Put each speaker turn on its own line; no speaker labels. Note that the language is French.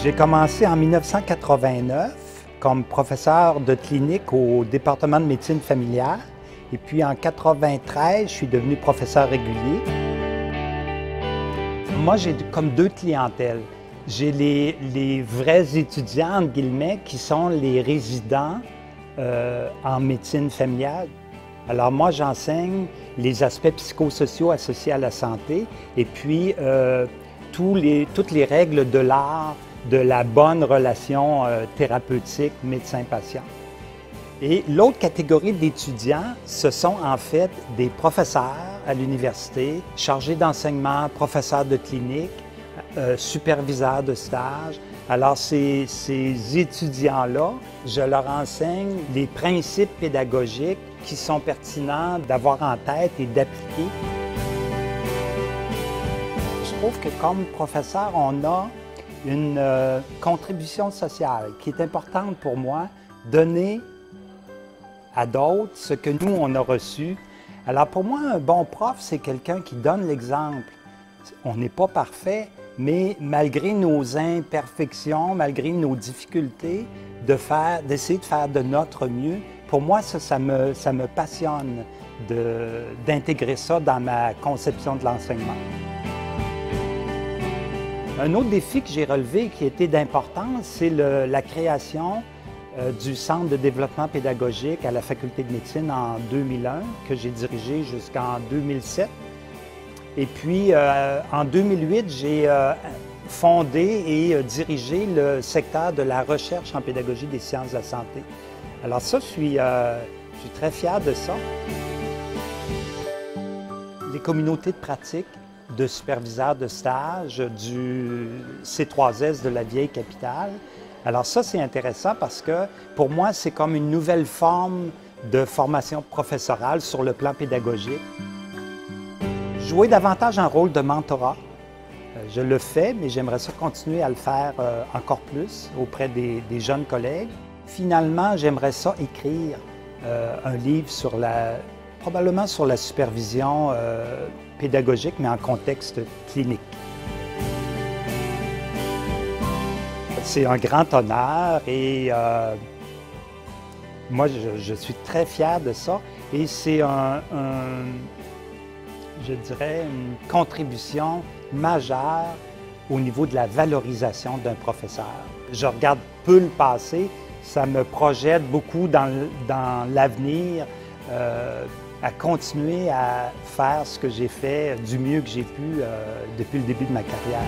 J'ai commencé en 1989 comme professeur de clinique au département de médecine familiale. Et puis en 1993, je suis devenu professeur régulier. Moi, j'ai comme deux clientèles. J'ai les vrais étudiants, entre guillemets, qui sont les résidents en médecine familiale. Alors moi, j'enseigne les aspects psychosociaux associés à la santé et puis toutes les règles de l'art de la bonne relation thérapeutique médecin-patient. Et l'autre catégorie d'étudiants, ce sont en fait des professeurs à l'université, chargés d'enseignement, professeurs de clinique, superviseurs de stage. Alors ces étudiants-là, je leur enseigne les principes pédagogiques qui sont pertinents d'avoir en tête et d'appliquer. Je trouve que comme professeur, on a une contribution sociale qui est importante pour moi, donner à d'autres ce que nous, on a reçu. Alors pour moi, un bon prof, c'est quelqu'un qui donne l'exemple. On n'est pas parfait, mais malgré nos imperfections, malgré nos difficultés, d'essayer de faire de notre mieux, pour moi, ça me passionne d'intégrer ça dans ma conception de l'enseignement. Un autre défi que j'ai relevé et qui était d'importance, c'est la création du Centre de développement pédagogique à la Faculté de médecine en 2001, que j'ai dirigé jusqu'en 2007. Et puis, en 2008, j'ai fondé et dirigé le secteur de la recherche en pédagogie des sciences de la santé. Alors ça, je suis très fier de ça. Les communautés de pratique de superviseurs de stage du C3S de la vieille capitale. Alors ça, c'est intéressant parce que pour moi, c'est comme une nouvelle forme de formation professorale sur le plan pédagogique. Jouer davantage un rôle de mentorat, je le fais, mais j'aimerais ça continuer à le faire encore plus auprès des jeunes collègues. Finalement, j'aimerais ça écrire un livre probablement sur la supervision pédagogique, mais en contexte clinique. C'est un grand honneur et moi, je suis très fier de ça. Et c'est je dirais, une contribution majeure au niveau de la valorisation d'un professeur. Je regarde peu le passé, ça me projette beaucoup dans l'avenir, à continuer à faire ce que j'ai fait du mieux que j'ai pu depuis le début de ma carrière.